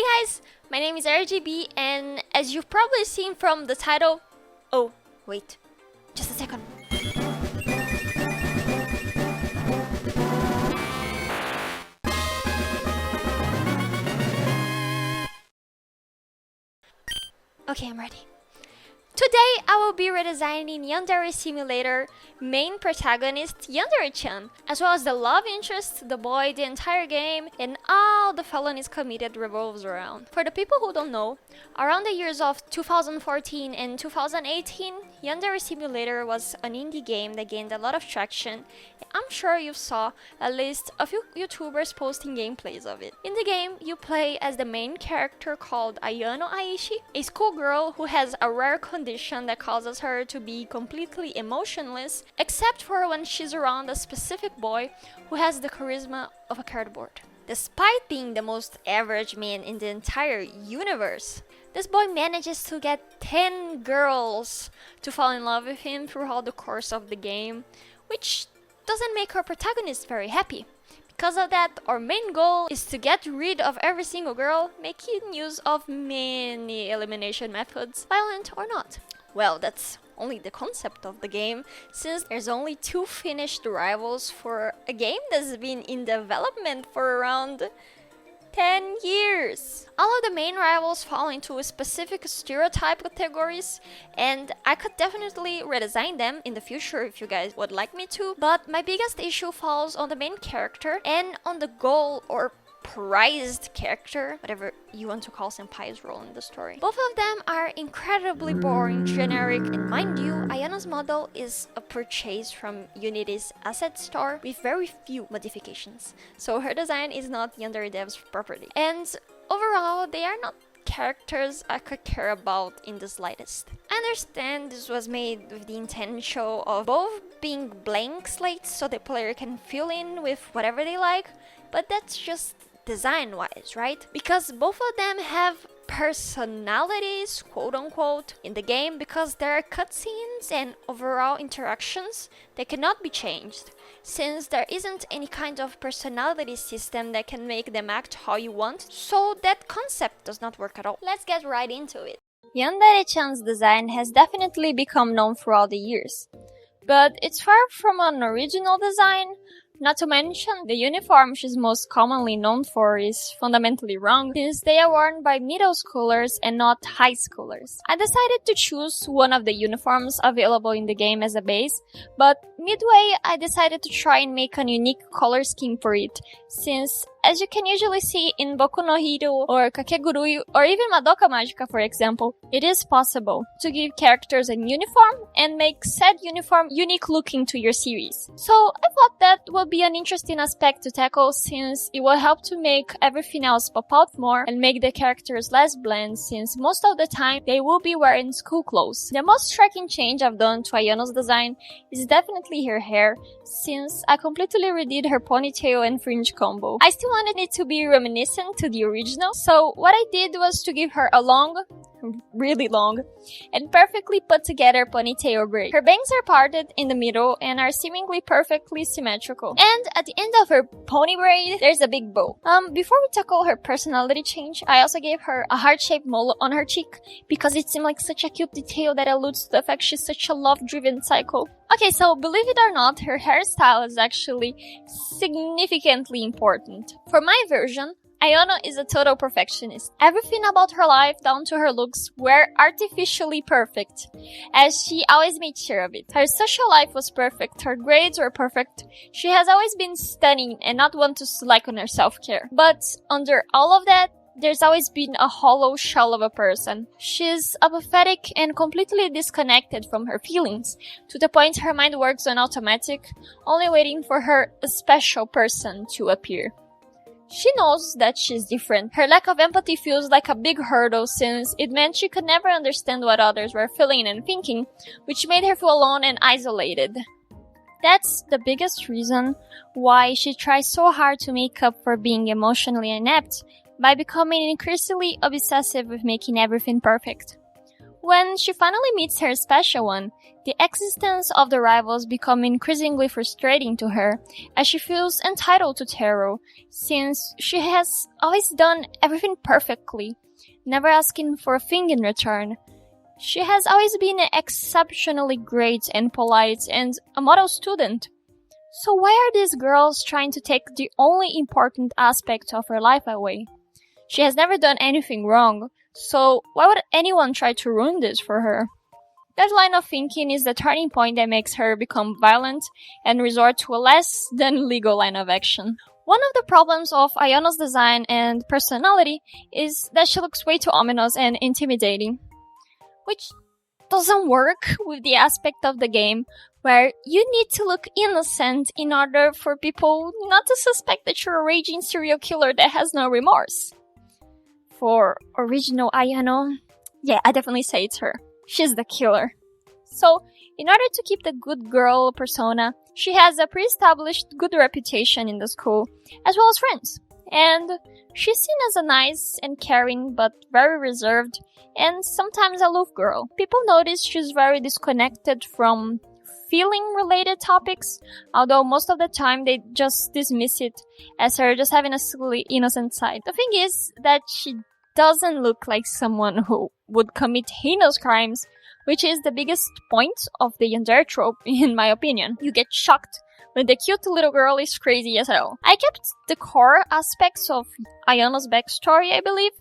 Hey guys, my name is RGB, and as you've probably seen from the title... Oh, wait, just a second. Okay, I'm ready. Today I will be redesigning Yandere Simulator main protagonist Yandere-chan, as well as the love interest, the boy, the entire game, and all the felonies committed revolves around. For the people who don't know, around the years of 2014 and 2018, Yandere Simulator was an indie game that gained a lot of traction. I'm sure you saw at least a few YouTubers posting gameplays of it. In the game, you play as the main character called Ayano Aishi, a schoolgirl who has a rare condition that causes her to be completely emotionless, except for when she's around a specific boy who has the charisma of a cardboard. Despite being the most average man in the entire universe, this boy manages to get 10 girls to fall in love with him throughout the course of the game, which doesn't make our protagonist very happy. Because of that, our main goal is to get rid of every single girl, making use of many elimination methods, violent or not. Well, that's only the concept of the game, since there's only 2 finished rivals for a game that's been in development for around 10 years. All of the main rivals fall into specific stereotype categories, and I could definitely redesign them in the future if you guys would like me to, but my biggest issue falls on the main character and on the goal or prized character, whatever you want to call Senpai's role in the story. Both of them are incredibly boring, generic, and mind you, Ayano's model is a purchase from Unity's asset store with very few modifications, so her design is not Yandere Dev's property. And overall, they are not characters I could care about in the slightest. I understand this was made with the intention of both being blank slates so the player can fill in with whatever they like, but that's just design-wise, right? Because both of them have personalities, quote-unquote, in the game because there are cutscenes and overall interactions that cannot be changed, since there isn't any kind of personality system that can make them act how you want, so that concept does not work at all. Let's get right into it. Yandere-chan's design has definitely become known throughout the years, but it's far from an original design. Not to mention, the uniform she's most commonly known for is fundamentally wrong, since they are worn by middle schoolers and not high schoolers. I decided to choose one of the uniforms available in the game as a base, but midway I decided to try and make a unique color scheme for it, since as you can usually see in Boku no Hero or Kakegurui or even Madoka Magica for example, it is possible to give characters a uniform and make said uniform unique looking to your series. So I thought that would be an interesting aspect to tackle, since it will help to make everything else pop out more and make the characters less bland, since most of the time they will be wearing school clothes. The most striking change I've done to Ayano's design is definitely her hair, since I completely redid her ponytail and fringe combo. I still wanted it to be reminiscent to the original, so what I did was to give her a long, really long, and perfectly put together ponytail braid. Her bangs are parted in the middle and are seemingly perfectly symmetrical. And at the end of her pony braid, there's a big bow. Before we tackle her personality change, I also gave her a heart-shaped mole on her cheek because it seemed like such a cute detail that alludes to the fact she's such a love-driven psycho. Okay, so believe it or not, her hairstyle is actually significantly important. For my version, Ayano is a total perfectionist. Everything about her life, down to her looks, were artificially perfect, as she always made sure of it. Her social life was perfect, her grades were perfect, she has always been stunning and not one to slack on her self-care. But under all of that, there's always been a hollow shell of a person. She's apathetic and completely disconnected from her feelings, to the point her mind works on automatic, only waiting for her special person to appear. She knows that she's different. Her lack of empathy feels like a big hurdle, since it meant she could never understand what others were feeling and thinking, which made her feel alone and isolated. That's the biggest reason why she tries so hard to make up for being emotionally inept, by becoming increasingly obsessive with making everything perfect. When she finally meets her special one, the existence of the rivals becomes increasingly frustrating to her, as she feels entitled to Taro, since she has always done everything perfectly, never asking for a thing in return. She has always been exceptionally great and polite and a model student. So why are these girls trying to take the only important aspect of her life away? She has never done anything wrong, so why would anyone try to ruin this for her? That line of thinking is the turning point that makes her become violent and resort to a less than legal line of action. One of the problems of Ayano's design and personality is that she looks way too ominous and intimidating, which doesn't work with the aspect of the game where you need to look innocent in order for people not to suspect that you're a raging serial killer that has no remorse. For original Ayano, yeah, I definitely say it's her. She's the killer. So, in order to keep the good girl persona, she has a pre-established good reputation in the school, as well as friends. And she's seen as a nice and caring but very reserved and sometimes aloof girl. People notice she's very disconnected from feeling-related topics, although most of the time they just dismiss it as her just having a silly, innocent side. The thing is that she doesn't look like someone who would commit heinous crimes, which is the biggest point of the Yandere trope, in my opinion. You get shocked when the cute little girl is crazy as hell. I kept the core aspects of Ayano's backstory, I believe,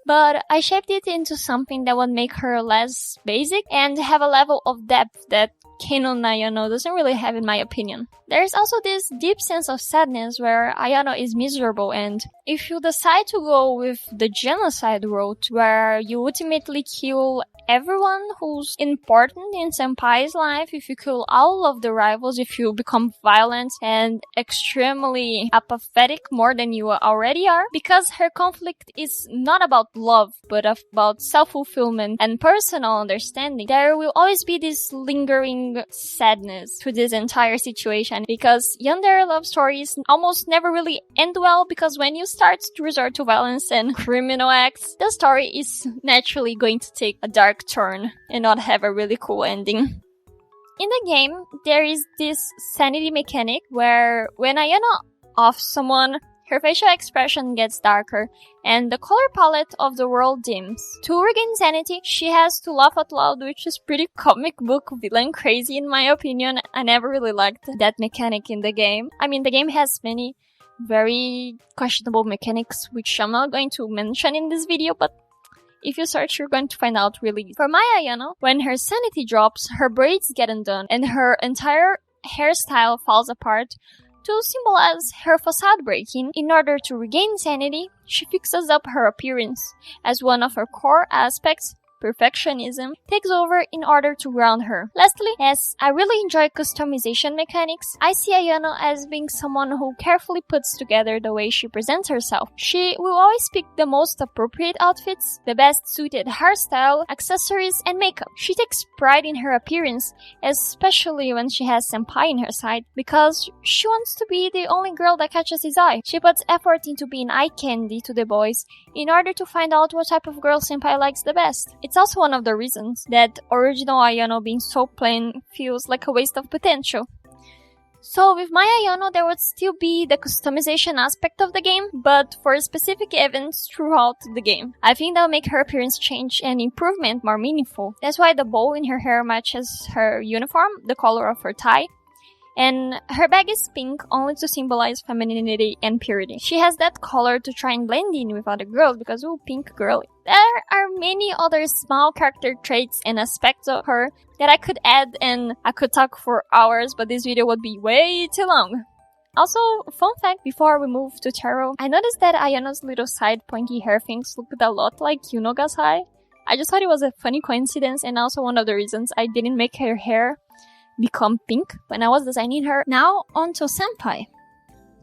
but I shaped it into something that would make her less basic and have a level of depth that Canon Ayano doesn't really have, in my opinion. There's also this deep sense of sadness where Ayano is miserable, and if you decide to go with the genocide route where you ultimately kill everyone who's important in Senpai's life, if you kill all of the rivals, if you become violent and extremely apathetic more than you already are, because her conflict is not about love, but about self-fulfillment and personal understanding, there will always be this lingering sadness to this entire situation, because Yandere love stories almost never really end well, because when you start to resort to violence and criminal acts, the story is naturally going to take a dark turn and not have a really cool ending. In the game, there is this sanity mechanic where when Ayano offs someone, her facial expression gets darker and the color palette of the world dims. To regain sanity, she has to laugh out loud, which is pretty comic book villain crazy in my opinion. I never really liked that mechanic in the game. I mean, the game has many very questionable mechanics, which I'm not going to mention in this video, but if you search, you're going to find out really. For my Ayano, when her sanity drops, her braids get undone and her entire hairstyle falls apart to symbolize her facade breaking. In order to regain sanity, she fixes up her appearance, as one of her core aspects, perfectionism, takes over in order to ground her. Lastly, as I really enjoy customization mechanics, I see Ayano as being someone who carefully puts together the way she presents herself. She will always pick the most appropriate outfits, the best suited hairstyle, accessories, and makeup. She takes pride in her appearance, especially when she has Senpai in her side, because she wants to be the only girl that catches his eye. She puts effort into being eye candy to the boys in order to find out what type of girl Senpai likes the best. It's also one of the reasons that original Ayano being so plain feels like a waste of potential. So with my Ayano, there would still be the customization aspect of the game, but for specific events throughout the game. I think that'll make her appearance change and improvement more meaningful. That's why the bow in her hair matches her uniform, the color of her tie. And her bag is pink only to symbolize femininity and purity. She has that color to try and blend in with other girls because, ooh, pink girl. There are many other small character traits and aspects of her that I could add, and I could talk for hours, but this video would be way too long. Also, fun fact, before we move to Taro, I noticed that Ayano's little side pointy hair things looked a lot like Yunoga's eye. I just thought it was a funny coincidence, and also one of the reasons I didn't make her hair become pink when I was designing her. Now onto Senpai.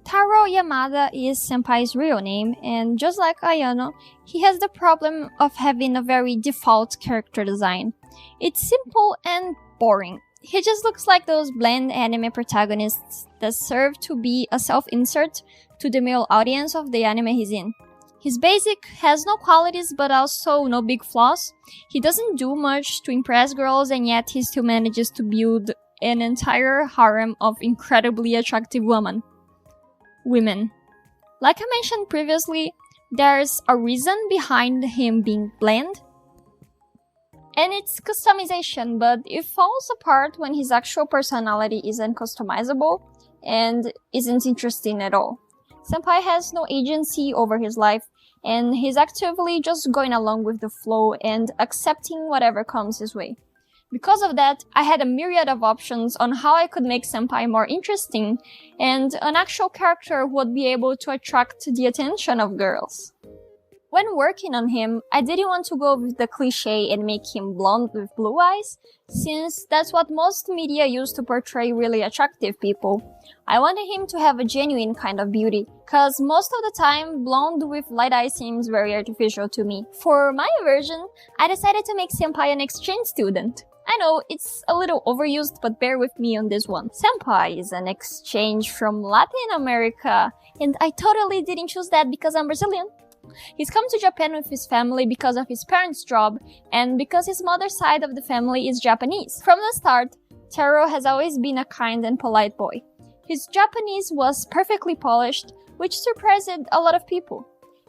Taro Yamada is Senpai's real name, and just like Ayano, he has the problem of having a very default character design. It's simple and boring. He just looks like those bland anime protagonists that serve to be a self-insert to the male audience of the anime he's in. He's basic, has no qualities but also no big flaws. He doesn't do much to impress girls and yet he still manages to build an entire harem of incredibly attractive women. Like I mentioned previously, there's a reason behind him being bland. And it's customization, but it falls apart when his actual personality isn't customizable and isn't interesting at all. Senpai has no agency over his life, and he's actively just going along with the flow and accepting whatever comes his way. Because of that, I had a myriad of options on how I could make Senpai more interesting and an actual character who would be able to attract the attention of girls. When working on him, I didn't want to go with the cliche and make him blonde with blue eyes, since that's what most media use to portray really attractive people. I wanted him to have a genuine kind of beauty, cause most of the time, blonde with light eyes seems very artificial to me. For my version, I decided to make Senpai an exchange student. I know, it's a little overused, but bear with me on this one. Senpai is an exchange from Latin America, and I totally didn't choose that because I'm Brazilian. He's come to Japan with his family because of his parents' job, and because his mother's side of the family is Japanese. From the start, Taro has always been a kind and polite boy. His Japanese was perfectly polished, which surprised a lot of people.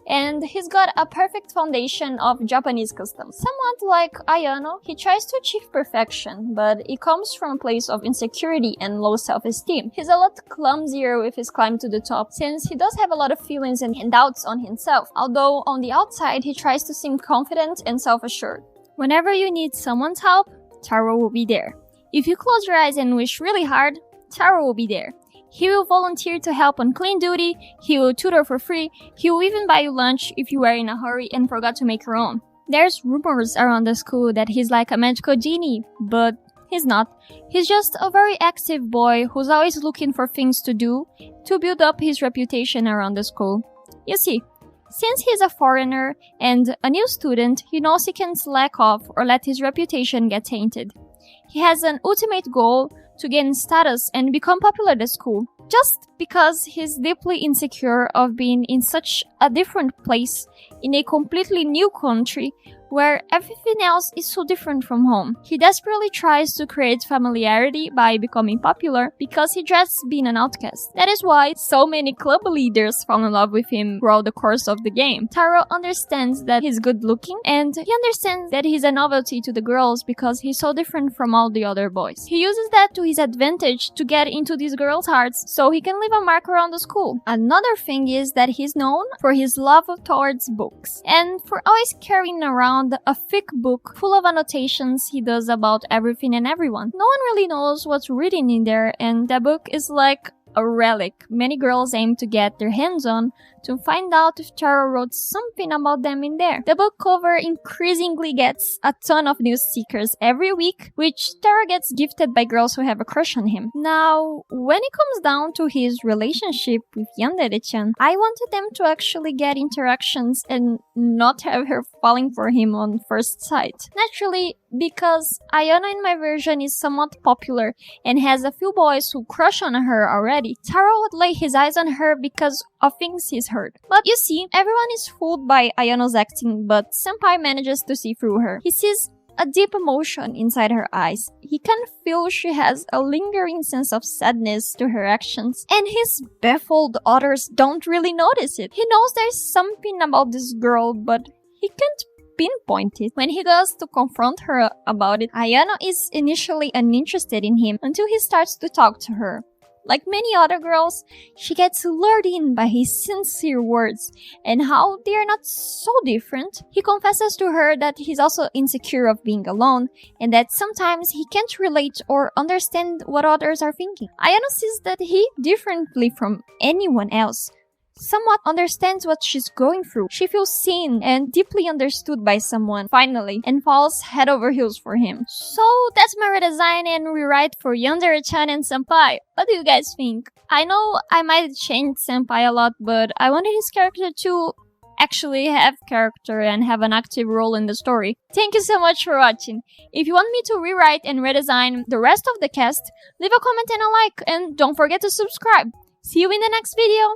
And he's got a perfect foundation of Japanese customs. Somewhat like Ayano, he tries to achieve perfection, but it comes from a place of insecurity and low self-esteem. He's a lot clumsier with his climb to the top, since he does have a lot of feelings and doubts on himself, although on the outside he tries to seem confident and self-assured. Whenever you need someone's help, Taro will be there. If you close your eyes and wish really hard, Taro will be there. He will volunteer to help on clean duty, he will tutor for free, he will even buy you lunch if you were in a hurry and forgot to make your own. There's rumors around the school that he's like a magical genie, but he's not. He's just a very active boy who's always looking for things to do to build up his reputation around the school. You see, since he's a foreigner and a new student, he knows he can't slack off or let his reputation get tainted. He has an ultimate goal to gain status and become popular at school, just because he's deeply insecure of being in such a different place in a completely new country where everything else is so different from home. He desperately tries to create familiarity by becoming popular because he dreads being an outcast. That is why so many club leaders fall in love with him throughout the course of the game. Taro understands that he's good looking, and he understands that he's a novelty to the girls because he's so different from all the other boys. He uses that to his advantage to get into these girls' hearts so he can leave a mark around the school. Another thing is that he's known for his love towards books, and for always carrying around a thick book full of annotations he does about everything and everyone. No one really knows what's written in there, and that book is like a relic many girls aim to get their hands on to find out if Taro wrote something about them in there. The book cover increasingly gets a ton of new stickers every week, which Taro gets gifted by girls who have a crush on him. Now, when it comes down to his relationship with Yandere-chan, I wanted them to actually get interactions and not have her falling for him on first sight. Naturally, because Ayano in my version is somewhat popular and has a few boys who crush on her already, Taro would lay his eyes on her because of things he's heard. But you see, everyone is fooled by Ayano's acting, but Senpai manages to see through her. He sees a deep emotion inside her eyes. He can feel she has a lingering sense of sadness to her actions, and his baffled others don't really notice it. He knows there's something about this girl, but he can't pinpoint it. When he goes to confront her about it, Ayano is initially uninterested in him until he starts to talk to her. Like many other girls, she gets lured in by his sincere words and how they are not so different. He confesses to her that he's also insecure of being alone and that sometimes he can't relate or understand what others are thinking. Ayano sees that he, differently from anyone else, somewhat understands what she's going through. She feels seen and deeply understood by someone, finally, and falls head over heels for him. So that's my redesign and rewrite for Yandere-chan and Senpai. What do you guys think? I know I might change Senpai a lot, but I wanted his character to actually have character and have an active role in the story. Thank you so much for watching. If you want me to rewrite and redesign the rest of the cast, leave a comment and a like, and don't forget to subscribe. See you in the next video!